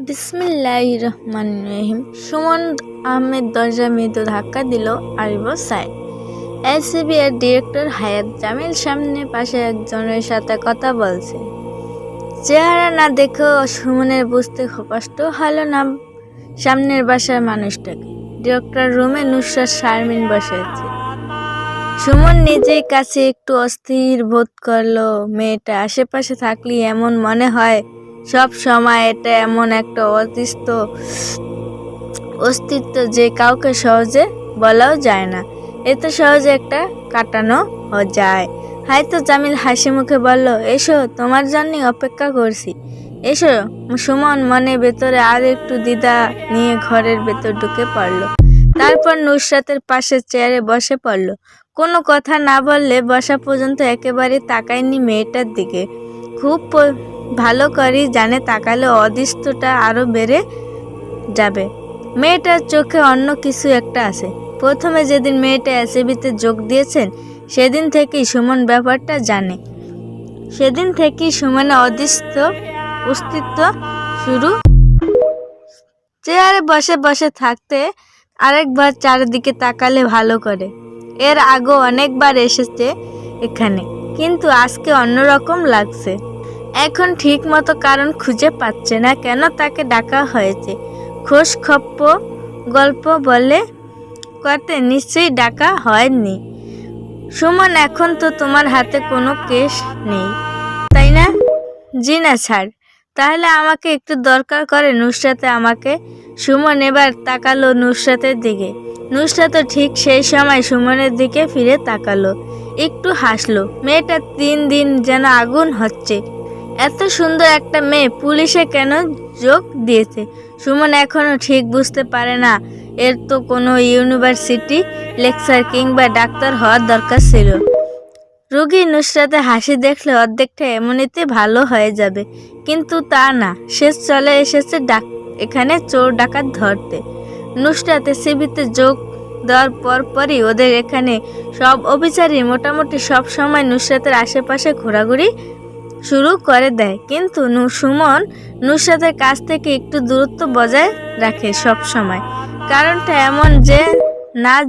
বিসমিল্লাহির রহমানির রহিম। সুমন আহমেদ দরজা মৃদু ধাক্কা দিল। আরিব সাইড। এসিবি এর ডিরেক্টর হায়াত জামিল সামনে পাশে একজনের সাথে কথা বলছে। চেহারা না দেখেও সুমনের বুঝতে কষ্ট হলো না সামনের বাসার মানুষটাকে। ডিরেক্টর রুমে নুসরাত শারমিন বসে আছে। সুমন নিজের কাছে একটু অস্থির বোধ করলো। মেয়েটা আশেপাশে থাকলে এমন মনে হয় সব সময় এটা এমন একটা অস্তিত্ব যে কাউকে সহজে বলাও যায় না, এত সহজে একটা কাটানো যায়। হয়তো জামিল হাসি মুখে বলল, এসো, তোমার জন্যই অপেক্ষা করছি, এসো। সুমন মনে ভেতরে আর একটু দ্বিধা নিয়ে ঘরের ভেতর ঢুকে পড়ল। তারপর নুসরাতের পাশের চেয়ারে বসে পড়ল। কোনো কথা না বললে বসা পর্যন্ত একেবারে তাকায়নি মেয়েটার দিকে। খুব ভালো করেই জানে তাকালে অদৃষ্টটা আরো বেড়ে যাবে। মেয়েটার চোখে অন্য কিছু একটা আছে। প্রথমে যেদিন মেয়েটা এসিবিতে যোগ দিয়েছেন সেদিন থেকেই সুমন ব্যাপারটা জানে। সেদিন থেকেই সুমনের অদৃষ্ট অস্তিত্ব শুরু। চেয়ারে বসে বসে থাকতে আরেকবার চারিদিকে তাকালে ভালো করে। এর আগেও অনেকবার এসেছে এখানে, কিন্তু আজকে অন্যরকম লাগছে। এখন ঠিক মতো কারণ খুঁজে পাচ্ছে না কেন তাকে ডাকা হয়েছে। খোঁজ খপ্পর গল্প বলে করতে নিশ্চয়ই ডাকা হয়নি। সুমন, এখন তো তোমার হাতে কোনো কেস নেই, তাই না? জি না স্যার। তাহলে আমাকে একটু দরকার করে নুসরাতে আমাকে। সুমন এবার তাকালো নুসরাতের দিকে। নুসরাতও ঠিক সেই সময় সুমনের দিকে ফিরে তাকালো, একটু হাসলো। মেয়েটা দিন যেন আগুন হচ্ছে। এত সুন্দর একটা মেয়ে পুলিশে কেন যোগ দিয়েছে সুমন এখনো ঠিক বুঝতে পারে না। এর তো কোনো ইউনিভার্সিটি লেকচার কিংবা ডাক্তার হওয়ার দরকার ছিল। রোগী নুসরাতে হাসি দেখলে অর্ধেকটা এমনিতে ভালো হয়ে যাবে, কিন্তু তা না। সে চলে এসেছে এখানে চোর ডাকাত ধরতে। নুসরাতে সিবিতে যোগ দেওয়ার পরই ওদের এখানে সব অফিসারই মোটামুটি সব সময় নুসরাতের আশেপাশে ঘোরাঘুরি শুরু করে দেয়। কিন্তু সুমন নুসরাতের কাছ থেকে একটু দূরত্ব বজায় রাখে সব সময়। কারণটা এমন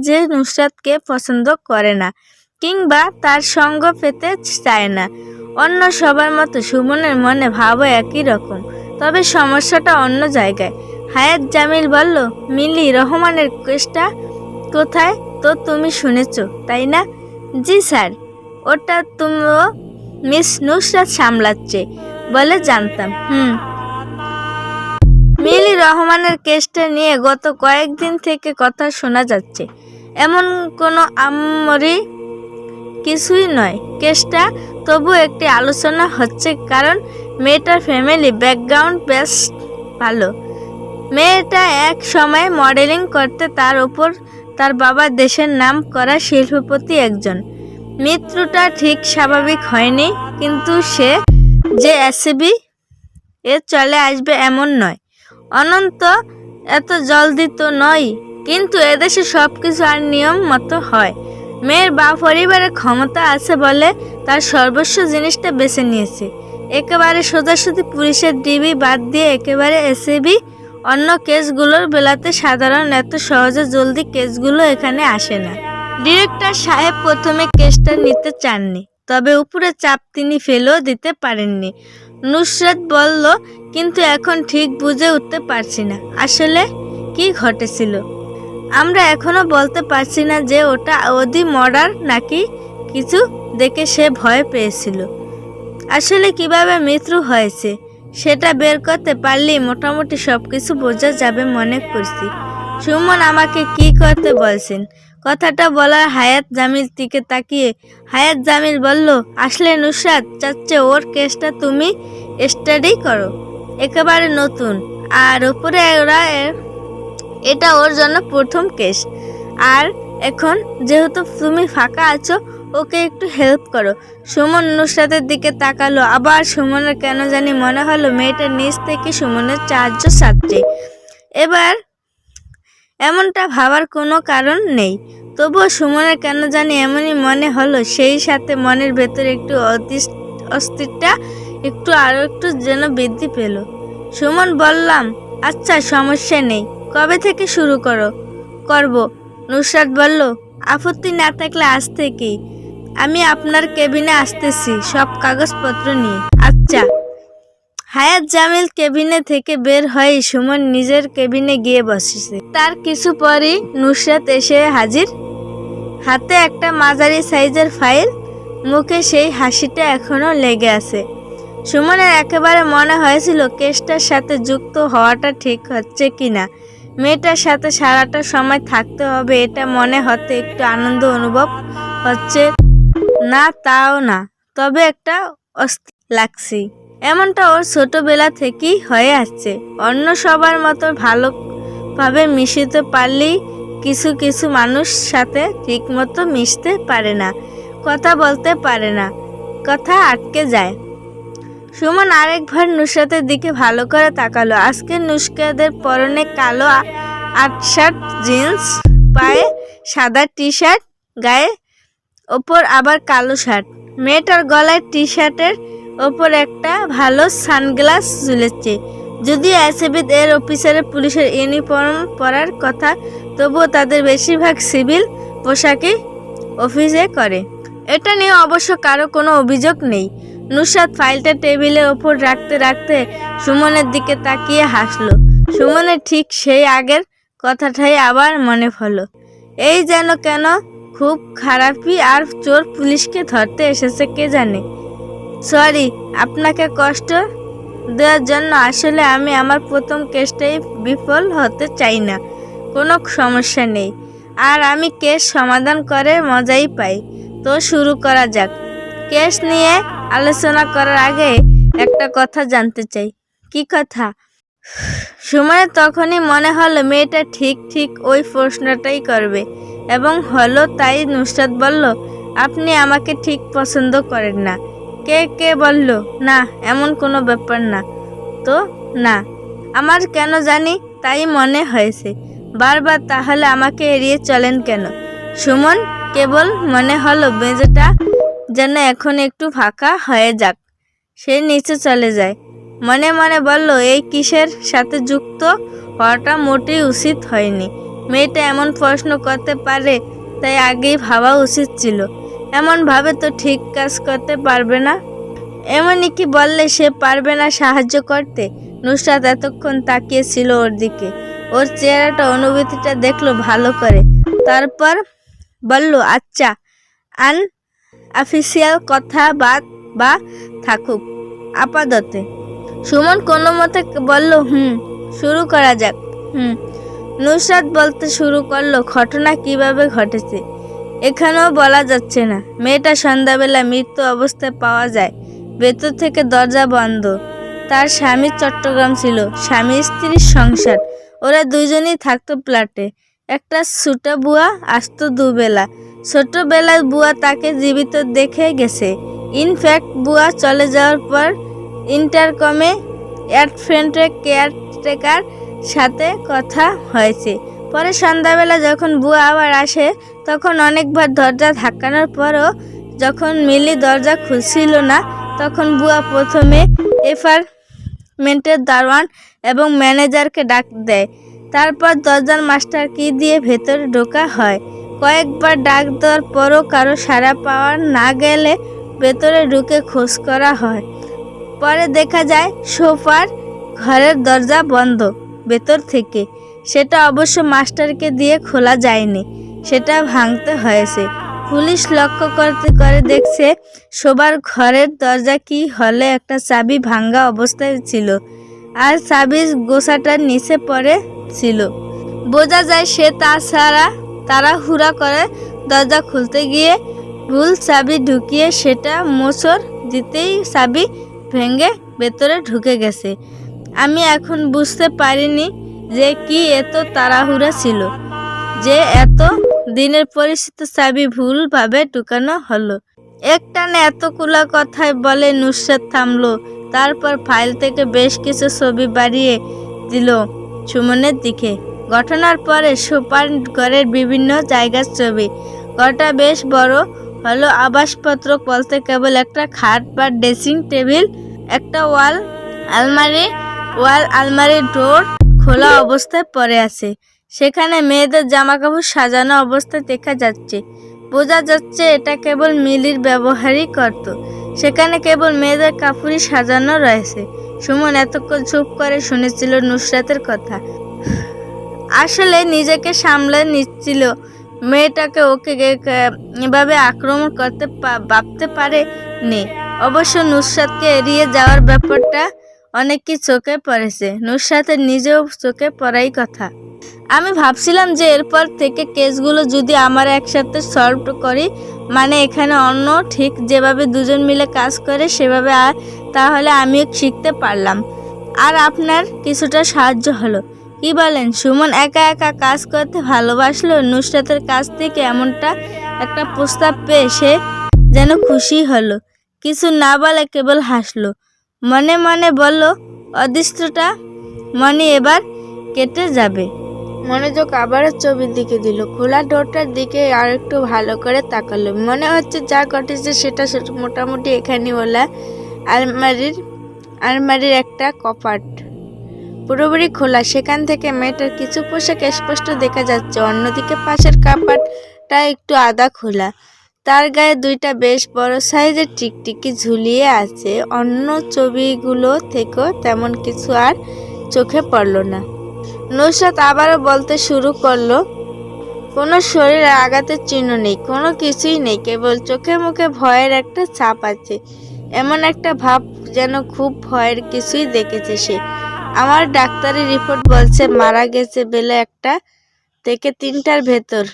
যে নুসরাতকে পছন্দ করে না কিংবা তার সঙ্গ পেতে চায় না। অন্য সবার মতো সুমনের মনে ভাবও একই রকম, তবে সমস্যাটা অন্য জায়গায়। হায়াত জামিল বলল, মিলি রহমানের কেসটা কোথায়? তো তুমি শুনেছ, তাই না? জি স্যার, ওটা তুমিও মিস নুসরাত সামলাচ্ছে বলে জানতাম। মিলি রহমানের কেসটা নিয়ে গত কয়েকদিন থেকে কথা শোনা যাচ্ছে। এমন কোনো আম্মরি কিছুই নয় কেসটা, তবু একটি আলোচনা হচ্ছে কারণ মেয়েটার ফ্যামিলি ব্যাকগ্রাউন্ড বেশ ভালো। মেয়েটা এক সময় মডেলিং করতে, তার উপর তার বাবা দেশের নাম করা শিল্পপতি একজন। মৃত্যুটা ঠিক স্বাভাবিক হয়নি, কিন্তু সে যে এসিবি এ চলে আসবে এমন নয়। অনন্ত এত জলদি তো নয়, কিন্তু এদেশে সব কিছু আর নিয়ম মতো হয়। মেয়ের বা পরিবারের ক্ষমতা আছে বলে তার সর্বস্ব জিনিসটা বেছে নিয়েছে। একেবারে সোজাসুজি পুলিশের ডিবি বাদ দিয়ে একেবারে এসিবি। অন্য কেসগুলোর বেলাতে সাধারণ এত সহজে জলদি কেসগুলো এখানে আসে না। ডিরেক্টর সাহেব প্রথমে কেসটা নিতে চাননি, তবে উপরে চাপ তিনি ফেলেও দিতে পারেননি। নুসরাত বলল, কিন্তু এখন ঠিক বুঝে উঠতে পারছি না আসলে কি ঘটেছিল। আমরা এখনো বলতে পারছি না যে ওটা অদি মার্ডার নাকি কিছু দেখে সে ভয় পেয়েছিল। আসলে কিভাবে মৃত্যু হয়েছে সেটা বের করতে পারলেই মোটামুটি সব কিছু বোঝা যাবে মনে করছি। সুমন আমাকে কি করতে বলছেন? কথাটা বলার হায়াত জামিল দিকে তাকিয়ে হায়াত জামিল বলল, আসলে নুসরাত চাচ্ছে ওর কেসটা তুমি স্টাডি করো, একেবারে নতুন। আর উপরে এটা ওর জন্য প্রথম কেস। আর এখন যেহেতু তুমি ফাঁকা আছো, ওকে একটু হেল্প করো। সুমন নুসরাতের দিকে তাকালো। আবার সুমনের কেন জানি মনে হলো মেয়েটা নিজ থেকে সুমনের সাহায্য চাচ্ছে। এবার এমনটা ভাবার কোনো কারণ নেই, তবুও সুমনের কেন জানি এমনই মনে হলো। সেই সাথে মনের ভেতরে একটু অস্থিরতা আরো একটু যেন বৃদ্ধি পেল। সুমন, বললাম আচ্ছা, সমস্যা নেই। কবে থেকে শুরু করব? নুসরাত বলল, আপত্তি না থাকলে আজ থেকেই। আমি আপনার কেবিনে আসতেছি সব কাগজপত্র নিয়ে। আচ্ছা। হায়াত জামিল কেবিনে থেকে বের হয়ে সুমন নিজের কেবিনে গিয়ে বসেছে। তার কিছু পরেই নুসরাত এসে হাজির, হাতে একটা মাঝারি সাইজের ফাইল, মুখে সেই হাসিটা এখনো লেগে আছে। সুমনের একেবারে মনে হয়েছিল কেসটার সাথে যুক্ত হওয়াটা ঠিক হচ্ছে কিনা। মেয়েটার সাথে সারাটা সময় থাকতে হবে, এটা মনে হতে একটু আনন্দ অনুভব হচ্ছে না, তাও না, তবে একটা অস্থির লাগছে। এমনটা ওর ছোটবেলা থেকেই হয়ে আসছে। অন্য সবার মতো ভালোভাবে মিশতে পারলেই কিছু কিছু মানুষ সাথে ঠিকমতো মিশতে পারে না, কথা বলতে পারে না, কথা আটকে যায়। সুমন আরেকবার নুসরাতের দিকে ভালো করে তাকালো। আজকে নুসরাতের পরনে কালো আটশার্ট জিন্স, পায়ে সাদা টি শার্ট, গায়ে ওপর আবার কালো শার্ট। মেয়েটার গলায় টি শার্টের ওপর একটা ভালো সানগ্লাস ঝুলেছে। যদিও এসএবি এর অফিসারের পুলিশের ইউনিফর্ম পরার কথা, তবুও তাদের বেশিরভাগ সিভিল পোশাকে অফিসে করে। এটা নিয়ে অবশ্য কারো কোনো অভিযোগ নেই। নুসরাত ফাইলটা টেবিলের ওপর রাখতে রাখতে সুমনের দিকে তাকিয়ে হাসলো। সুমনের ঠিক সেই আগের কথাটাই আবার মনে হলো। এই যেন কেন খুব খারাপই আর চোর পুলিশকে ধরতে এসেছে কে জানে। সরি আপনাকে কষ্ট দেওয়ার জন্য। আসলে আমি আমার প্রথম কেসটাই বিফল হতে চাই না। কোনো সমস্যা নেই, আর আমি কেস সমাধান করে মজাই পাই। তো শুরু করা যাক। কেস নিয়ে আলোচনা করার আগে একটা কথা জানতে চাই। কি কথা? সুমনের তখনই মনে হলো মেয়েটা ঠিক ওই প্রশ্নটাই করবে, এবং হলো তাই। নুসরাত বলল, আপনি আমাকে ঠিক পছন্দ করেন না। কে বলল? না, এমন কোনো ব্যাপার না তো। না, আমার কেন জানি তাই মনে হয়েছে বারবার। তাহলে আমাকে এড়িয়ে চলেন কেন? সুমন কেবল মনে হলো মেঝেটা যেন এখন একটু ফাঁকা হয়ে যাক। সে নিচে চলে যায়। মনে মনে বলল, এই কিসের সাথে যুক্ত হওয়াটা মোটেই উচিত হয়নি। মেয়েটা এমন প্রশ্ন করতে পারে, তাই আগেই ভাবা উচিত ছিল। এমন ভাবে তো ঠিক কাজ করতে পারবে না। এমনই কি বললে সে পারবে না সাহায্য করতে? নুসরাত এতক্ষণ তাকিয়ে ছিল ওর দিকে। ওর চেহারাটা, অনুভূতিটা দেখলো ভালো করে। তারপর বলল, আচ্ছা, অফিসিয়াল কথা বাদ বা থাকুক আপাতত। সুমন কোনো মতে বলল, শুরু করা যাক। নুসরাত বলতে শুরু করলো, ঘটনা কিভাবে ঘটেছে এখানেও বলা যাচ্ছে না। মেয়েটা সন্ধ্যাবেলা মৃত্যু অবস্থায় পাওয়া যায়। ভেতর থেকে দরজা বন্ধ। তার স্বামী চট্টগ্রাম ছিল। স্বামী স্ত্রীর সংসার। ওরা দুইজনই থাকতো ফ্ল্যাটে। একটা ছোট বুয়া আসতো দুবেলা। ছোটবেলায় বুয়া তাকে জীবিত দেখে গেছে। ইনফ্যাক্ট বুয়া চলে যাওয়ার পর ইন্টারকমে অ্যাডফ্রেন্ডের কেয়ারটেকার সাথে কথা হয়েছে। পরে সন্ধ্যাবেলা যখন বুয়া আবার আসে, তখন অনেকবার দরজা ধাক্কানোর পরও যখন মিলি দরজা খুলছিল না, তখন বুয়া প্রথমে অ্যাপার্টমেন্টের দারোয়ান এবং ম্যানেজারকে ডাক দেয়। তারপর দরজার মাস্টার কি দিয়ে ভেতরে ঢোকা হয়। কয়েকবার ডাক দেওয়ার পরও কারো সাড়া পাওয়া না গেলে ভেতরে ঢুকে খোঁজ করা হয়। পরে দেখা যায় সোফার ঘরের দরজা বন্ধ ভেতর থেকে। সেটা অবশ্য মাস্টারকে দিয়ে খোলা যায়নি, সেটা ভাঙতে হয়েছে। পুলিশ লক্ষ্য করে দেখছে শোবার ঘরের দরজা কি হলে একটা চাবি ভাঙা অবস্থায় ছিল, আর চাবির গোছাটার নিচে পড়ে ছিল। বোঝা যায় সে তাড়াহুড়া করে দরজা খুলতে গিয়ে ভুল চাবি ঢুকিয়ে সেটা মোচড় দিতেই চাবি ভেঙে ভেতরে ঢুকে গেছে। আমি এখন বুঝতে পারিনি যে কি এত তাড়াহুড়া ছিল, যে এত দিনের পরিচিত চাবি ভুলভাবে ঢুকানো হলো। একটানে এতগুলো কথায় বলে নুসরাত থামলো। তারপর ফাইল থেকে বেশ কিছু ছবি বাড়িয়ে দিল সুমনের দিকে। ঘটনার পরে সুপার ঘরের বিভিন্ন জায়গার ছবি। ঘরটা বেশ বড় হলো। আবাসপত্র বলতে কেবল একটা খাট বা ড্রেসিং টেবিল, একটা ওয়াল আলমারি, ডোর, খোলা অবস্থায় পড়ে আছে। সেখানে মেয়েদের জামাকাপড় সাজানো অবস্থায় দেখা যাচ্ছে। বোঝা যাচ্ছে এটা কেবল মিলির ব্যবহারই করত। সেখানে কেবল মেয়েদের কাপড়ই সাজানো রয়েছে। সুমন এতক্ষণ চুপ করে শুনেছিল নুসরাতের কথা। আসলে নিজেকে সামলে নিচ্ছিল। মেয়েটাকে ওকে এভাবে আক্রমণ করতে ভাবতে পারে নি। অবশ্য নুসরাতকে এড়িয়ে যাওয়ার ব্যাপারটা অনেকই চোখে পড়েছে। নুসরাতের নিজেও চোখে পড়াই কথা। আমি ভাবছিলাম যে এরপর থেকে কেসগুলো যদি আমরা একসাথে সলভ করি, মানে এখানে অন্য ঠিক যেভাবে দুজন মিলে কাজ করে সেভাবে, তাহলে আমিও শিখতে পারলাম আর আপনার কিছুটা সাহায্য হলো। কি বলেন? সুমন একা একা কাজ করতে ভালোবাসলো। নুসরাতের কাছ থেকে এমনটা একটা প্রস্তাব পেয়ে সে যেন খুশি হলো। কিছু না বলে কেবল হাসলো। মনে মনে বলল, অদৃষ্টটা মনে এবার কেটে যাবে। মনোযোগ আবারও ছবির দিকে দিল। খোলা ডোরটার দিকে আর একটু ভালো করে তাকালো। মনে হচ্ছে যা ঘটেছে সেটা মোটামুটি এখানে ওলা আলমারির একটা কপাট পুরোপুরি খোলা। সেখান থেকে মেয়েটার কিছু পোশাক স্পষ্ট দেখা যাচ্ছে। অন্যদিকে পাশের কাপড়টা একটু আধা খোলা। তার গায়ে দুইটা বেশ বড় সাইজের টিকটিকি ঝুলিয়ে আছে। অন্য ছবিগুলো থেকেও তেমন কিছু আর চোখে পড়ল না। নুসরাত আবারও বলতে শুরু করলো, কোনো শরীরে আঘাতের চিহ্ন নেই, কোনো কিছুই নেই, কেবল চোখে মুখে ভয়ের একটা ছাপ আছে। এমন একটা ভাব যেন খুব ভয়ের কিছুই দেখেছে সে। আমার ডাক্তারি রিপোর্ট বলছে মারা গেছে বেলা 1টা থেকে 3টার ভেতর।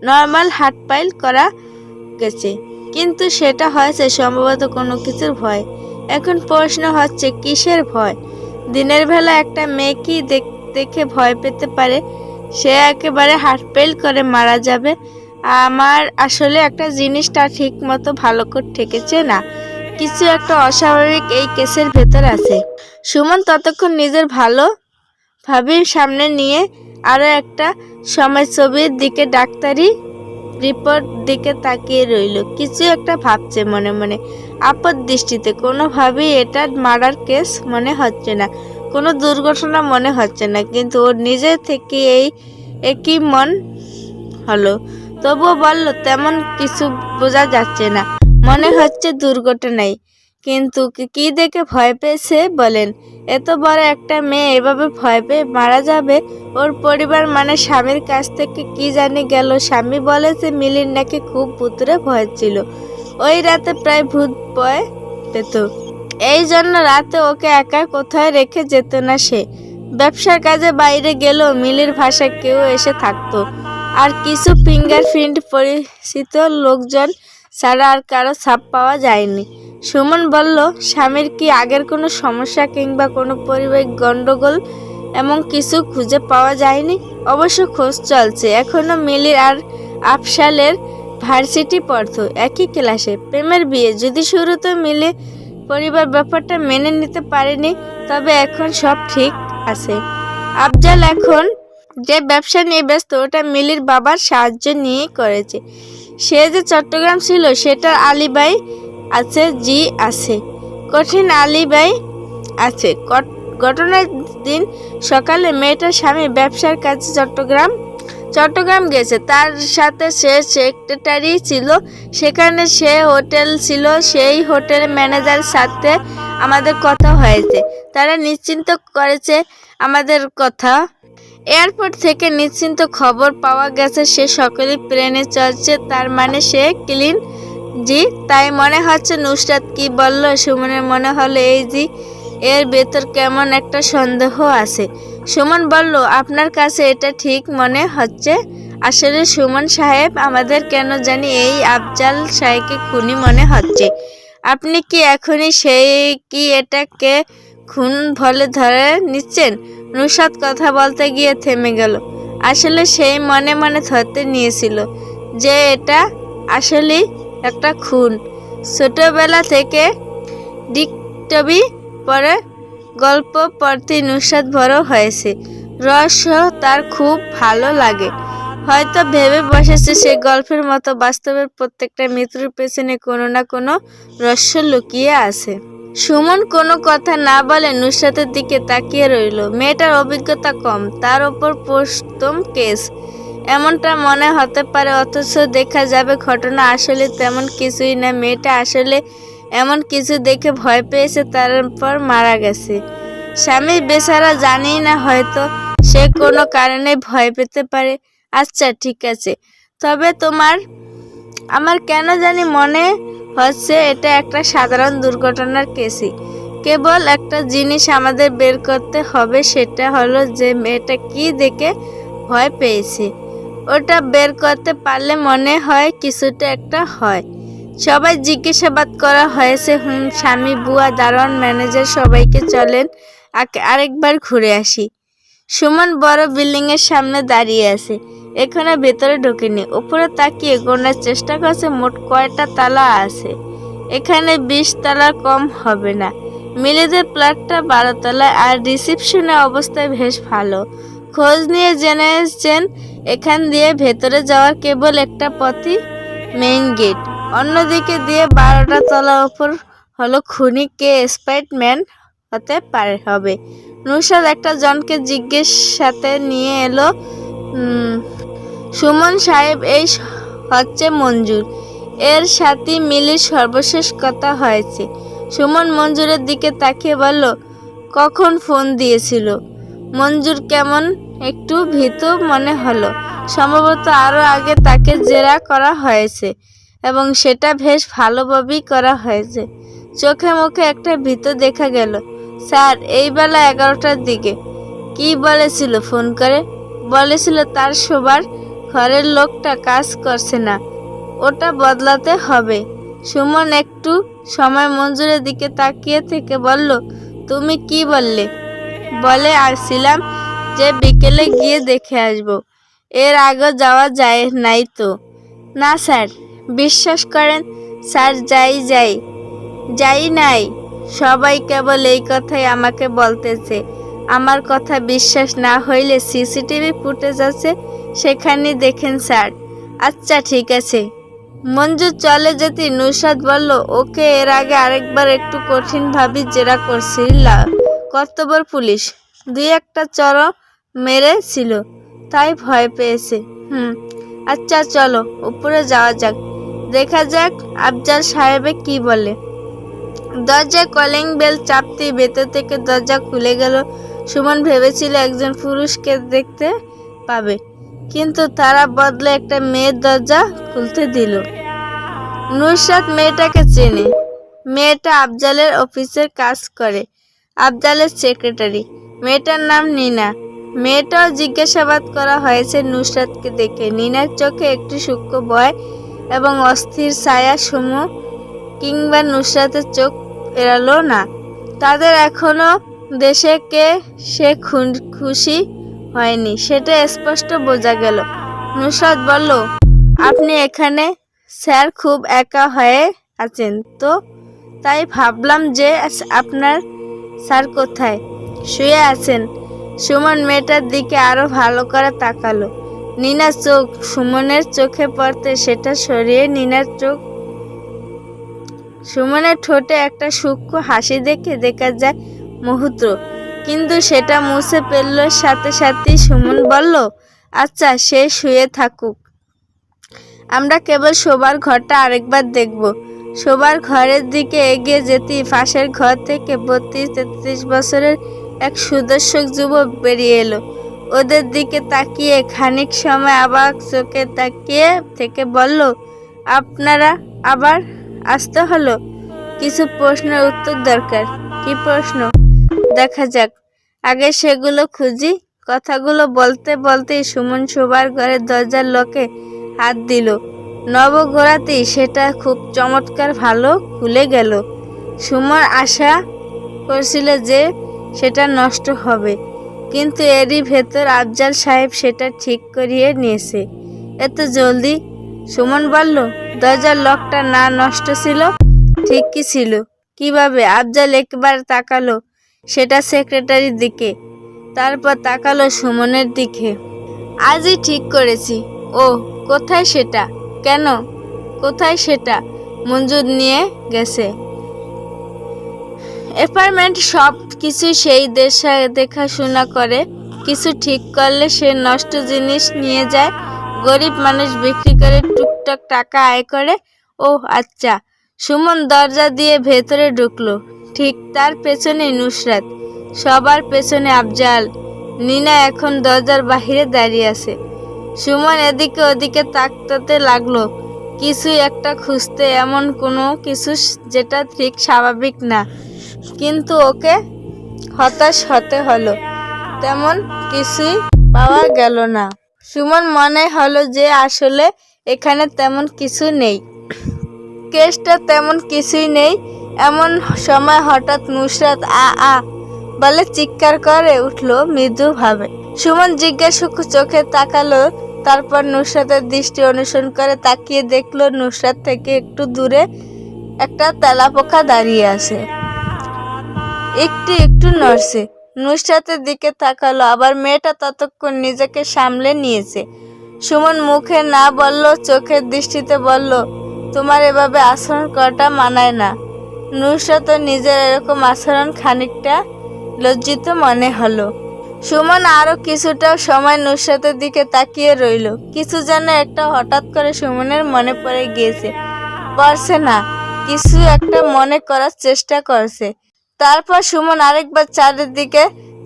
নর্মাল হার্ট পাইল করা গেছে, কিন্তু সেটা হয়েছে সম্ভবত কোনো কিছুর ভয়। এখন প্রশ্ন হচ্ছে কিসের ভয়? দিনের বেলা একটা মেয়ে কি দেখে ভয় পেতে পারে? সে একেবারে হার্ট ফেল করে মারা যাবে। আমার আসলে একটা জিনিসটা ঠিক মতো ভালো করে ঠেকেছে না। কিছু একটা অস্বাভাবিক এই কেসের ভেতর আছে। সুমন ততক্ষণ নিজের ভালো ভাবির সামনে নিয়ে আরো একটা সময় ছবির দিকে, ডাক্তারি রিপোর্ট দিকে তাকিয়ে রইল। কিছু একটা ভাবছে মনে মনে আপদ দৃষ্টিতে। কোনোভাবেই এটা মার্ডার কেস মনে হচ্ছে না, কোনো দুর্ঘটনা মনে হচ্ছে না, কিন্তু ওর নিজে থেকে একই মন হলো। তবুও বলল, তেমন কিছু বোঝা যাচ্ছে না, মনে হচ্ছে দুর্ঘটনাই। কিন্তু কি দেখে ভয় পেয়েছে বলেন? এত বড় একটা মেয়ে এভাবে ভয় পেয়ে মারা যাবে? ওর পরিবার মানে স্বামীর কাছ থেকে কি জানি গেল। স্বামী বলেছে মিলির নাকি খুব ভূতুরে ভয় ছিল। ওই রাতে প্রায় ভূত ভয় পেত। এই জন্য রাতে ওকে একা কোথায় রেখে যেত না সে। ব্যবসার কাজে বাইরে গেলেও মিলির ভাষায় কেউ এসে থাকতো। আর কিছু ফিঙ্গারপ্রিন্ট পরিচিত লোকজন ছাড়া আর কারো ছাপ পাওয়া যায়নি। সুমন বলল, স্বামীর কি আগের কোনো সমস্যা কিংবা কোনো পারিবারিক গন্ডগোল এমন কিছু খুঁজে পাওয়া যায়নি? অবশ্য খোঁজ চলছে। এখনো মিলির আর আফসালের ভার্সিটি পড়তো, একই ক্লাসে। প্রেমের বিয়ে যদি শুরুতে মিলে পরিবার ব্যাপারটা মেনে নিতে পারেনি, তবে এখন সব ঠিক আছে। আফজাল এখন যে ব্যবসা নিয়ে ব্যস্ত ওটা মিলির বাবার সাহায্য নিয়েই করেছে। সে যে চট্টগ্রাম ছিল সেটার আলিবাই আছে। জি আছে, কঠিন আলিবাই আছে। ঘটনার দিন সকালে মেয়েটার স্বামী ব্যবসার কাজে চট্টগ্রাম গেছে। তার সাথে সে সেক্রেটারি ছিল। সেখানে সে হোটেল ছিল। সেই হোটেলের ম্যানেজারের সাথে আমাদের কথা হয়েছে। তারা নিশ্চিন্ত করেছে আমাদের কথা। এয়ারপোর্ট থেকে নিশ্চিন্ত খবর পাওয়া গেছে সে সকালে প্লেনে চড়ছে। তার মানে সে ক্লিন। জি, তাই মনে হচ্ছে। নুসরাত কি বলল? সুমনের মনে হলো এই জি এর ভেতর কেমন একটা সন্দেহ আছে। সুমন বলল, আপনার কাছে এটা ঠিক মনে হচ্ছে? আসলে সুমন সাহেব, আমাদের কেন জানি এই আফজাল সাহেবকে খুনি মনে হচ্ছে। আপনি কি এখনই সেই কি এটাকে খুন বলে ধরে নিচ্ছেন? নুসরাত কথা বলতে গিয়ে থেমে গেল। আসলে সেই মনে মনে ধরতে নিয়েছিল যে এটা আসলেই একটা খুন। ছোটবেলা থেকে ডিকটবি পড়ে গল্প পড়তে নুসরাত বড় হয়েছে। রহস্য তার খুব ভালো লাগে। হয়তো ভেবে বসেছে সে গল্পের মতো বাস্তবের প্রত্যেকটা মৃত্যুর পেছনে কোনো না কোনো রহস্য লুকিয়ে আছে। সুমন কোনো কথা না বলে নুসরাতের দিকে তাকিয়ে রইল। মেয়েটার অভিজ্ঞতা কম, তার ওপর প্রথম কেস, এমনটা মনে হতে পারে, অথচ দেখা যাবে ঘটনা আসলে তেমন কিছুই না। মেয়েটা আসলে এমন কিছু দেখে ভয় পেয়েছে, তারপর মারা গেছে। স্বামী বেচারা জানেই না, হয়তো সে কোনো কারণে ভয় পেতে পারে। আচ্ছা ঠিক আছে, তবে আমার কেন জানি মনে হচ্ছে এটা একটা সাধারণ দুর্ঘটনার কেসই। কেবল একটা জিনিস আমাদের বের করতে হবে, সেটা হলো যে মেয়েটা কি দেখে ভয় পেয়েছে। ওটা বের করতে পারলে মনে হয় কিছুটা একটা হয়। সবাই জিজ্ঞাসাবাদ করা হয়েছে। স্বামী, বুয়া, দারোয়ান, ম্যানেজার সবাইকে চলেন আরেকবার ঘুরে আসি। সুমন বড় বিল্ডিং এর সামনে দাঁড়িয়ে আছে, এখানে ভেতরে ঢোকেনি। উপরে তাকিয়ে গোনার চেষ্টা করছে মোট কয়টা তালা আছে। এখানে 20 তালার কম হবে না। মিলিদের ফ্ল্যাটটা 12 তলায়, আর রিসেপশনের অবস্থা বেশ ভালো। খোঁজ নিয়ে জেনেছেন এখান দিয়ে ভেতরে যাওয়ার কেবল একটা পথই, মেইন গেট। অন্যদিকে দিয়ে 12টা তলার ওপর হলো খুনি কে স্পাইডম্যান হতে হবে। নুসরাত একটা জনকে জিজ্ঞেস সাথে নিয়ে এলো। সুমন সাহেব, এই হচ্ছে মঞ্জুর, এর সাথে মিলির সর্বশেষ কথা হয়েছে। সুমন মঞ্জুরের দিকে তাকিয়ে বলল, কখন ফোন দিয়েছিল? মঞ্জুর কেমন একটু ভীত মনে হলো। সম্ভবত আরও আগে তাকে জেরা করা হয়েছে, এবং সেটা বেশ ভালোভাবেই করা হয়েছে। চোখে মুখে একটা ভীত দেখা গেল। স্যার, এই বেলা 11টার দিকে। কি বলেছিল ফোন করে? বলেছিল তার শোবার ঘরের লোকটা কাজ করছে না, ওটা বদলাতে হবে। সুমন একটু সময় মঞ্জুরের দিকে তাকিয়ে থেকে বলল, তুমি কি বললে? বলে আসছিলাম যে বিকেলে গিয়ে দেখে আসব। এর আগে যাওয়া যায় নাই তো? না স্যার। বিশ্বাস করেন স্যার, যাই নাই। সবাই কেবল এই কথাই আমাকে বলতেছে। আমার কথা বিশ্বাস না হইলে সিসিটিভি ফুটেজ আছে, সেখানে দেখেন স্যার। আচ্ছা ঠিক আছে। মঞ্জু চলে যেতে নুসরাত বলল, ওকে এর আগে আরেকবার একটু কঠিনভাবে জেরা করছিল কর্তব্যর পুলিশ। 2-1টা চড় মেরেছিল, তাই ভয় পেয়েছে। আচ্ছা চলো উপরে যাওয়া যাক, দেখা যাক আফজাল সাহেবে কি বলে। দরজায় কলিং বেল চাপতেই ভেতর থেকে দরজা খুলে গেল। সুমন ভেবেছিল একজন পুরুষকে দেখতে পাবে, কিন্তু তারা বদলে একটা মেয়ের দরজা খুলতে দিল। নুসরাত মেয়েটাকে চেনে। মেয়েটা আফজালের অফিসের কাজ করে, আফজালের সেক্রেটারি। মেয়েটার নাম নিনা। মেয়েটাও জিজ্ঞাসাবাদ করা হয়েছে নুসরাতকে দেখে। নিনার চোখে একটি সূক্ষ্ম ভয় এবং অস্থির ছায়া সমূহ, কিংবা নুসরাতের চোখ এড়ালো না। তাদের এখনো দেশে কে সে খুশি হয়নি, সেটা স্পষ্ট বোঝা গেল। নুসরাত বলল, আপনি এখানে? স্যার, খুব একা হয়ে আছেন তো, তাই ভাবলাম যে আপনার স্যার কোথায়? শুয়ে আছেন। সুমন মেয়েটার দিকে আরো ভালো করে তাকালো। নিনার চোখ সুমনের চোখে পড়তে সেটা সরিয়ে নিনার চোখ। সুমনের ঠোঁটে একটা সূক্ষ্ম হাসি দেখে দেখা যায় মুহূর্ত, কিন্তু সেটা মুছে ফেলল সাথে সাথেই। সুমন বলল, আচ্ছা সে শুয়ে থাকুক, আমরা কেবল শোবার ঘরটা আরেকবার দেখব। শোবার ঘরের দিকে এগিয়ে যেতেই পাশের ঘর থেকে 32-33 বছরের এক সুদর্শক যুবক বেরিয়ে এলো। ওদের দিকে তাকিয়ে খানিক সময় আবার চোখে তাকিয়ে থেকে বলল, আপনারা আবার আসতে হলো? কিছু প্রশ্নের উত্তর দরকার। কি প্রশ্ন? দেখা যাক, আগে সেগুলো খুঁজি। কথাগুলো বলতে বলতেই সুমন শোবার ঘরের দরজার লকে হাত দিল। নবঘোরাতেই সেটা খুব চমৎকার ভালো খুলে গেল। সুমন আশা করছিল যে সেটা নষ্ট হবে, কিন্তু এরই ভেতর আফজাল সাহেব সেটা ঠিক করিয়ে নিয়েছে। এত জলদি? সুমন বলল, দরজার লকটা না নষ্ট ছিল? ঠিকই ছিল। কিভাবে? আফজাল একবার তাকালো সেটা সেক্রেটারির দিকে, তারপর তাকালো সুমনের দিকে। আজই ঠিক করেছি। ও কোথায় সেটা? কেন কোথায় সেটা? মঞ্জুর নিয়ে গেছে। অ্যাপার্টমেন্ট সব কিছু সেই দেখাশোনা করে। কিছু ঠিক করলে সে নষ্ট জিনিস নিয়ে যায়, গরিব মানুষ বিক্রি করে টুকটাক টাকা আয় করে। ও আচ্ছা। সুমন দরজা দিয়ে ভেতরে ঢুকলো। ঠিক তার পেছনে নুসরাত, সবার পেছনে আফজাল। নিনা এখন দরজার বাহিরে দাঁড়িয়ে আছে। সুমন এদিকে ওদিকে তাকাতে লাগলো, কিছু একটা খুঁজতে, এমন কোনো কিছু যেটা ঠিক স্বাভাবিক না। কিন্তু ওকে হতাশ হতে হলো, তেমন কিছুই পাওয়া গেল না। সুমন মনে হলো যে আসলে এখানে তেমন কিছু নেই, কেসটা তেমন কিছুই নেই। এমন সময় হঠাৎ নুসরাত আ আ বলে চিৎকার করে উঠলো মৃদুভাবে। সুমন জিজ্ঞাসু চোখে তাকালো, তারপর নুসরাতের দৃষ্টি অনুসরণ করে তাকিয়ে দেখলো নুসরাত থেকে একটু দূরে একটা তেলাপোকা দাঁড়িয়ে আছে, একটু একটু নড়ছে। নুসরাতের দিকে তাকালো, আবার মেয়েটা ততক্ষণ নিজেকে সামলে নিয়েছে। সুমন মুখে না বলল, চোখের দৃষ্টিতে বলল, তোমার এভাবে আচরণ করাটা মানায় না। নুসরাত নিজের এরকম আচরণ খানিকটা লজ্জিত মনে হলো। সুমন আরো কিছুটা সময় নুসরাতের দিকে তাকিয়ে রইল। কিছু যেন একটা হঠাৎ করে সুমনের মনে পড়ে গিয়েছে, পারছে না, কিছু একটা মনে করার চেষ্টা করছে। তারপর সুমন আরেকবার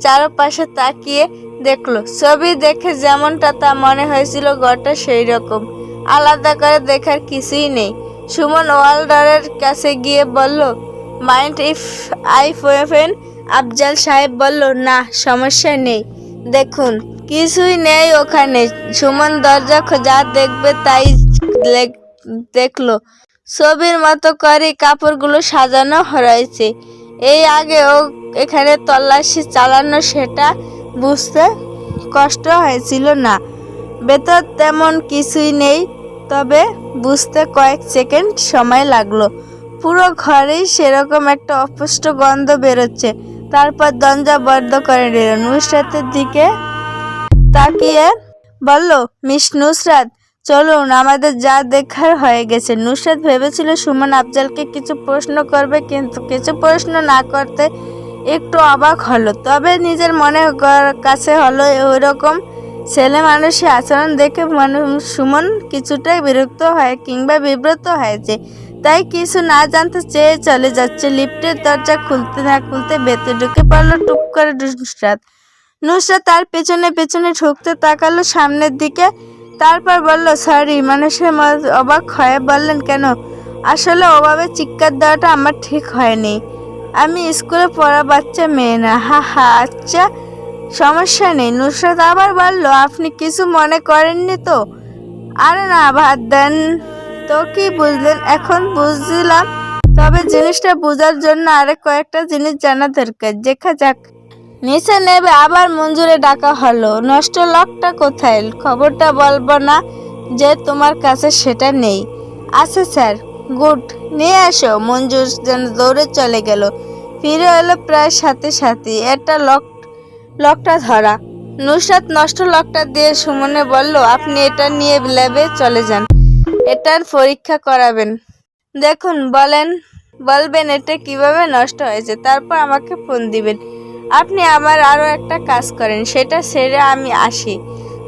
চারপাশে তাকিয়ে দেখলো, ছবি দেখে যেমনটা তা মনে হয়েছিল ঘরটা সেই রকম, আলাদা করে দেখার কিছুই নেই। সুমন ওয়ালডারের কাছে গিয়ে বলল, mind if I open? Afzal সাহেব বলল, না সমস্যা নেই, দেখুন কিছুই নেই ওখানে। সুমন দরজা যা দেখবে তাই দেখলো, ছবির মতো করে কাপড়গুলো সাজানো রয়েছে। এই আগে ও এখানে তল্লাশি চালানো, সেটা বুঝতে কষ্ট হয়েছিল না। ভেতর তেমন কিছুই নেই, তবে বুঝতে কয়েক সেকেন্ড সময় লাগলো। পুরো ঘরেই সেরকম একটা অস্পষ্ট গন্ধ বেরোচ্ছে। তারপর দরজা বন্ধ করে নিল। নুসরাতের দিকে তাকিয়ে বলল, মিস নুসরাত, চলুন, আমাদের যা দেখার হয়ে গেছে। নুসরাত ভেবেছিল সুমন আফজালকে কিছু প্রশ্ন করবে, কিন্তু কিছু প্রশ্ন না করতে একটু অবাক হলো। তবে নিজের মনে কাছে হলো ওইরকম ছেলে মানুষের আচরণ দেখে সুমন কিছুটা বিরক্ত হয় কিংবা বিব্রত হয়েছে, তাই কিছু না জানতে চেয়ে চলে যাচ্ছে। লিফটের দরজা খুলতে না খুলতে ভেতরে ঢুকে পড়লো টুপ করে নুসরাত তার পেছনে পেছনে ঢুকতে তাকালো সামনের দিকে, তারপর বলল, সরি। মানুষের অবাক হয়ে বললেন, কেন? আসলে ওভাবে চিৎকার দেওয়াটা আমার ঠিক হয়নি, আমি স্কুলে পড়া বাচ্চা মেয়ে না। হা হা, আচ্ছা সমস্যা নেই। নুসরাত আবার বলল, আপনি কিছু মনে করেননি তো? আরে না, ভাত দেন তো। কি বুঝলেন? এখন বুঝলাম, তবে জিনিসটা বোঝার জন্য আরে কয়েকটা জিনিস জানা দরকার। দেখা যাক। নিচে নেবে আবার মঞ্জুরে ডাকা হলো। নষ্ট লকটা কোথায়? খবরটা বলবো না যে তোমার কাছে সেটা নেই। আছে স্যার। গুড, নিয়ে আসো। মঞ্জুর যেন দৌড়ে চলে গেল, ফিরে এলো প্রায় সাথে সাথে। এটা লকটা ধরা। নুসরাত নষ্ট লকটা দিয়ে সুমনে বলল, আপনি এটা নিয়ে ল্যাবে চলে যান, এটার পরীক্ষা করাবেন। দেখুন, বলবেন এটা কিভাবে নষ্ট হয়েছে, তারপর আমাকে ফোন দিবেন। আপনি আমার আরও একটা কাজ করেন, সেটা সেরে আমি আসি।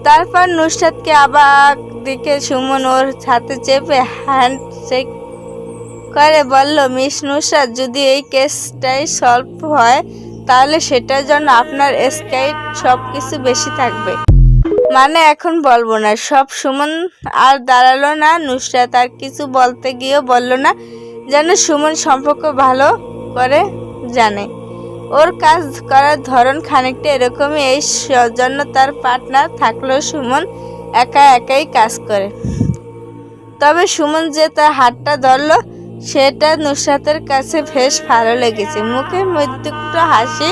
তারপর নুসরাতকে আবার দিকে সুমন ওর হাতে চেপে হ্যান্ডশেক করে বলল, মিস নুসরাত, যদি এই কেসটাই সলভ হয় তাহলে সেটার জন্য আপনার স্কাইট সব কিছু বেশি থাকবে। মানে এখন বলবো না সব। সুমন আর দাঁড়ালো না। নুসরাত আর কিছু বলতে গিয়েও বলল না, যেন সুমন সম্পর্ক ভালো করে জানে। ওর কাজ করার ধরন খানিকটা এরকমই, এই জন্য তার পার্টনার থাকলেও সুমন একাই কাজ করে। তবে সুমন যে তার হাতটা ধরল, সেটা নুসরাতের কাছে বেশ ভালো লেগেছে। মুখে মৃদুক্ত হাসি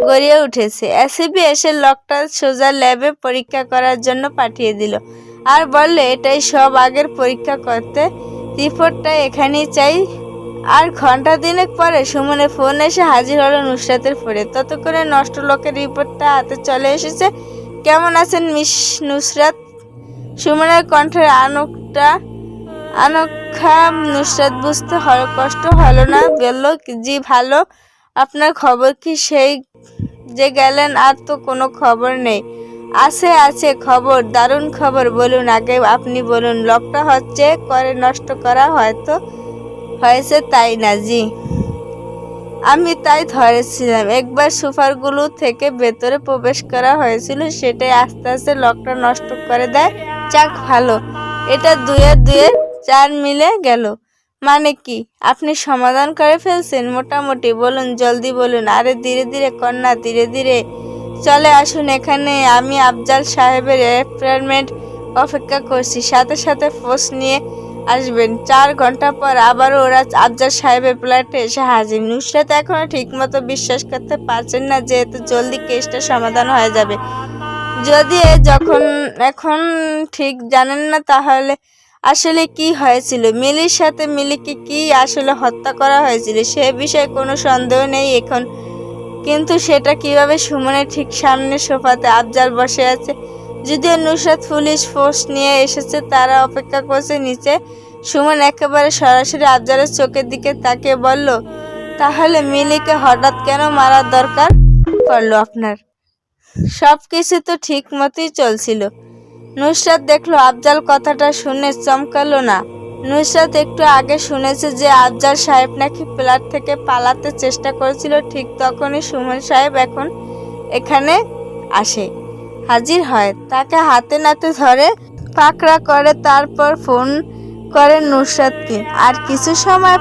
গড়িয়ে উঠেছে। এসিপি এসে লকটা সোজা ল্যাবে পরীক্ষা করার জন্য পাঠিয়ে দিল, আর বললে, এটাই সব আগের পরীক্ষা করতে, রিপোর্টটা এখানেই চাই। আর ঘন্টা দিনেক পরে সুমনের ফোন এসে হাজির হলো নুসরাতের ফোনে। ততক্ষণে নষ্ট লোকের রিপোর্টটা হাতে চলে এসেছে। কেমন আছেন মিস নুসরাত? সুমনের কণ্ঠের আনখা নুসরাত বুঝতে কষ্ট হলো না, বলল, জি ভালো। আপনার খবর কি? সেই যে গেলেন আর তো কোনো খবর নেই। আছে খবর, দারুণ খবর। বলুন, আগে আপনি বলুন। লকটা হচ্ছে করে নষ্ট করা হয়েছে, তাই না? জি, আমি তাই ধরেছিলাম। একবার সুপারগুলো থেকে ভেতরে প্রবেশ করা হয়েছিল, সেটাই আস্তে আস্তে লকটা নষ্ট করে দেয়। যাক ভালো, এটা দুয়ে দুয়ে 4 মিলে গেল। মানে কি? আপনি সমাধান করে ফেলছেন মোটামুটি? বলুন, জলদি বলুন। আরে ধীরে ধীরে কন্যা, ধীরে ধীরে। চলে আসুন এখানে, আমি আফজাল সাহেবের অ্যাপয়েন্টমেন্ট অপেক্ষা করছি। সাথে সাথে পোস্ট নিয়ে আসবেন। 4 ঘন্টা পর আবারও ওরা আফজাল সাহেবের ফ্ল্যাটে এসে হাজির। নুসরাত এখনো ঠিকমতো বিশ্বাস করতে পারছেন না যে এত জলদি কেসটা সমাধান হয়ে যাবে। যদি যখন এখন ঠিক জানেন না, তাহলে আসলে কি হয়েছিল মিলির সাথে? মিলিকে কি আসলে হত্যা করা হয়েছিল সে বিষয়ে কোনো সন্দেহ নেই এখন। কিন্তু সেটা কিভাবে? সুমনের ঠিক সামনে সোফাতে আফজাল বসে আছে। যদিও নুসরাত পুলিশ ফোর্স নিয়ে এসেছে, তারা অপেক্ষা করছে নিচে। সুমন একেবারে সরাসরি আফজালের চোখের দিকে তাকিয়ে বলল, তাহলে মিলিকে হঠাৎ কেন মারার দরকার পড়লো আপনার? সব কিছু তো ঠিক মতোই চলছিল। নুসরাত দেখলো আফজাল কথাটা শুনে চমকালো না। নুসরাত একটু আগে শুনেছে যে আফজাল সাহেব নাকি ফ্ল্যাট থেকে পালাতে চেষ্টা করেছিল। ঠিক তখনই সুমন সাহেব এখন এখানে আসে, হাজির হয়, তাকে হাতে নাতে ধরে পাকড়া করে, তারপর ফোন করে নুসরাতকে। আর কিছু সময়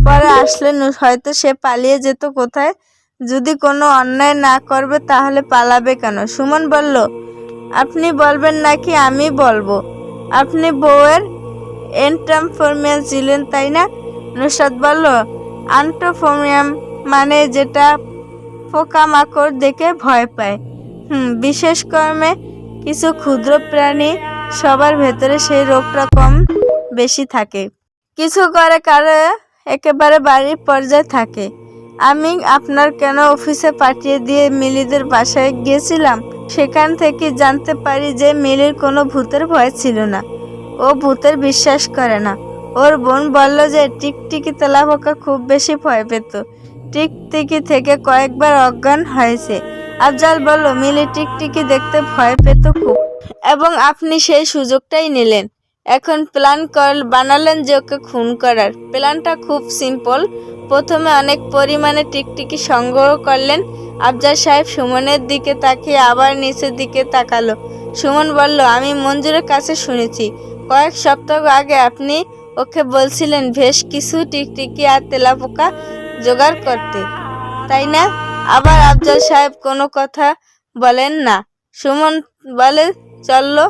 পরে আসলে হয়তো সে পালিয়ে যেত কোথায়। যদি কোনো অন্যায় না করবে তাহলে পালাবে কেন? সুমন বলল, আপনি বলবেন নাকি আমি বলবো? আপনি বউয়ের এন্ট্রামফোরমিয়াম ছিলেন, তাই না? নুসরাত বলল, আন্টোফোমিয়াম মানে যেটা পোকামাকড় দেখে ভয় পায়। বিশেষ কর্মে কিছু ক্ষুদ্র প্রাণী, সবার ভেতরে সেই রোগটা কম বেশি থাকে। কিছু করে কারো একেবারে বাড়ির পর্যায়ে থাকে। আমি আপনার কেন অফিসে পাঠিয়ে দিয়ে মিলিদের বাসায় গিয়েছিলাম। সেখান থেকে জানতে পারি যে মিলির কোনো ভূতের ভয় ছিল না। ও ভূতের বিশ্বাস করে না। ওর বোন বলল যে টিকটিকি তেলাপোকা খুব বেশি ভয় পেত। টিকটিকি থেকে কয়েকবার অজ্ঞান হয়েছে। আফজাল বলল, মিলি টিকটিকি দেখতে ভয় পেত খুব, এবং আপনি সেই সুযোগটাই নিলেন। এখন প্ল্যান বানালেন যে ওকে খুন করার। প্ল্যানটা খুব সিম্পল। প্রথমে অনেক পরিমাণে টিকটিকি সংগ্রহ করলেন। আফজাল সাহেব সুমনের দিকে তাকিয়ে আবার নিচের দিকে তাকালো। সুমন বলল, আমি মঞ্জুরের কাছে শুনেছি কয়েক সপ্তাহ আগে আপনি ওকে বলছিলেন বেশ কিছু টিকটিকি আর তেলাপোকা জোগাড় করতে, তাই না? আবার আফজাল সাহেব কোনো কথা বলেন না। সুমন বলে, চললো।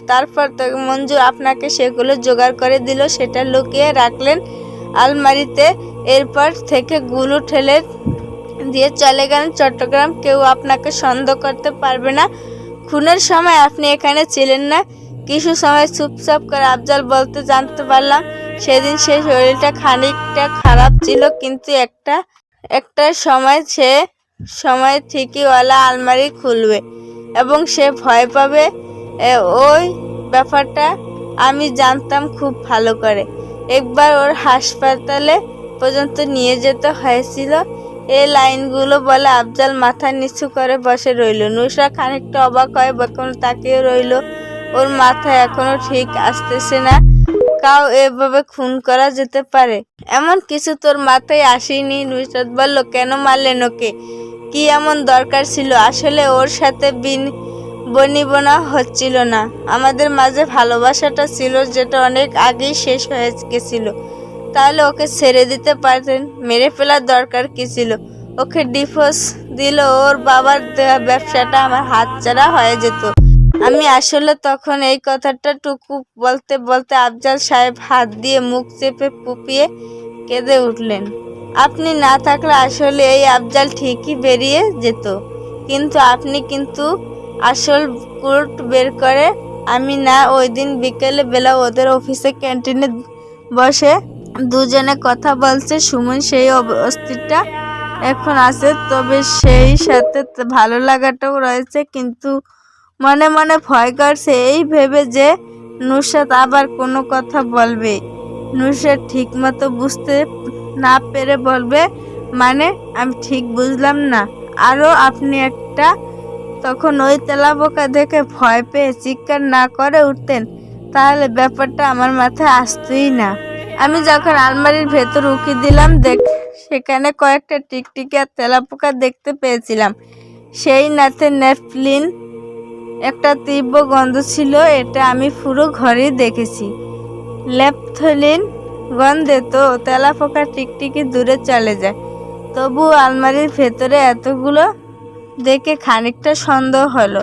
তারপর মঞ্জু আপনাকে সেগুলো জোগাড় করে দিল, সেটা লুকিয়ে রাখলেন আলমারিতে। এরপর থেকে গুলো ঠেলে দিয়ে চলে গেলেন চট্টগ্রাম। কেউ আপনাকে সন্দেহ করতে পারবে না। খুনের সময় আপনি এখানে ছিলেন না। কিছু সময় চুপচাপ করে আফজাল বলতে জানতে পারলাম সেদিন সেই শরীরটা খানিকটা খারাপ ছিল, কিন্তু একটা সময় ঠিকই ওয়ালা আলমারি খুলবে এবং সে ভয় পাবে। ওই ব্যাপারটা আমি জানতাম খুব ভালো করে। একবার ওর হাসপাতালে পর্যন্ত নিয়ে যেতে হয়েছিল। এই লাইনগুলো বলে আফজাল মাথা নিচু করে বসে রইল। নুসরা খানিকটা অবাক হয়ে বেকন তাকিয়ে রইল। ওর মাথায় এখনো ঠিক আসতেছে না কাউ এভাবে খুন করা যেতে পারে। এমন কিছু তোর মাথায় আসেনি? নুসরাত বলল, কেন মারলেন ওকে? কি এমন দরকার ছিল? আসলে ওর সাথে বনিবনা হচ্ছিল না। আমাদের মাঝে ভালোবাসাটা ছিল, যেটা অনেক আগেই শেষ হয়ে গেছিল। তাহলে ওকে ছেড়ে দিতে পারতেন। মেরে ফেলার দরকার কি ছিল? ওকে ডিভোর্স দিল, ওর বাবার ব্যবসাটা আমার হাতছাড়া হয়ে যেত। আমি আসলে তখন এই কথাটা টুকু বলতে বলতে আফজাল সাহেব হাত দিয়ে মুখ চেপে পুপিয়ে কেঁদে উঠলেন। আপনি না থাকলে আসলে এই আফজাল ঠিকই বেরিয়ে যেত। কিন্তু আসল কোর্ট বের করে আমি না। ওই দিন বিকেলে বেলা ওদের অফিসে ক্যান্টিনে বসে দুজনে কথা বলছে। সুমন সেই অস্থিরটা এখন আছে, তবে সেই সাথে ভালো লাগাটাও রয়েছে, কিন্তু মনে মনে ভয় করছে এই ভেবে যে নুসরাত আবার কোনো কথা বলবে। নুসরাত ঠিক মতো বুঝতে না পেরে বলবে, মানে আমি ঠিক বুঝলাম না। আরও আপনি একটা তখন ওই তেলাপোকা দেখে ভয় পেয়ে চিৎকার না করে উঠতেন, তাহলে ব্যাপারটা আমার মাথায় আসতোই না। আমি যখন আলমারির ভেতর উকি দিলাম সেখানে কয়েকটা টিকটিকি আর তেলাপোকা দেখতে পেয়েছিলাম। সেই নাতে নেফলিন একটা তীব্র গন্ধ ছিল, এটা আমি পুরো ঘরেই দেখেছি। ল্যাপথলিন গন্ধে তো তেলাপোকা টিকটিকি দূরে চলে যায়, তবু আলমারির ভেতরে এতগুলো দেখে খানিকটা সন্দেহ হলো।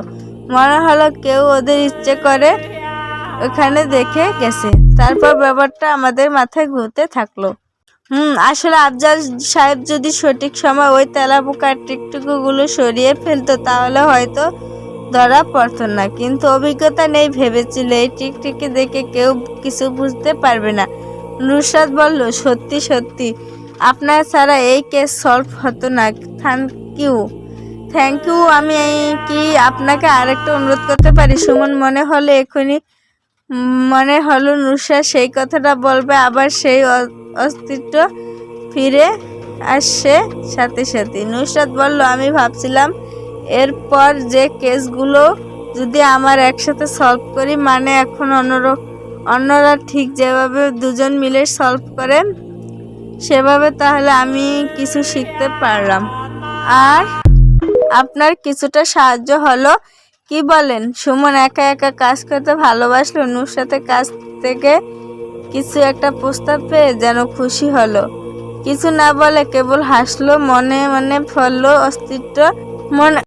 মনে হলো কেউ ওদের ইচ্ছে করে ওখানে দেখে গেছে। তারপর ব্যাপারটা আমাদের মাথায় ঘুরতে থাকলো। আসলে আফজাল সাহেব যদি সঠিক সময় ওই তেলাপোকার টিকটিকিগুলো সরিয়ে ফেলতো তাহলে হয়তো ধরা পড়তো না, কিন্তু অভিজ্ঞতা নেই ভেবেছিল এই টিকটিকি দেখে কেউ কিছু বুঝতে পারবে না। নুসরাত বলল, সত্যি সত্যি আপনার ছাড়া এই কেস সলভ হতো না। Thank you. আমি কি আপনাকে আরেকটা অনুরোধ করতে পারি? সুমন মনে হলো নুসরাত সেই কথাটা বলবে, আবার সেই অস্তিত্ব ফিরে আসছে সাথে সাথে। নুসরাত বলল, আমি ভাবছিলাম এরপর যে কেসগুলো যদি আমার একসাথে সলভ করি, মানে এখন অন্যরা ঠিক যেভাবে দুজন মিলে সলভ করে সেভাবে, তাহলে আমি কিছু শিখতে পারলাম আর আপনার কিছুটা সাহায্য হলো। কি বলেন? সুমন একা একা কাজ করতে ভালোবাসলো। নুসরাতের কাছ থেকে কিছু একটা প্রস্তাব পেয়ে যেন খুশি হলো। কিছু না বলে কেবল হাসলো, মনে মনে ফেললো অস্তিত্ব মনে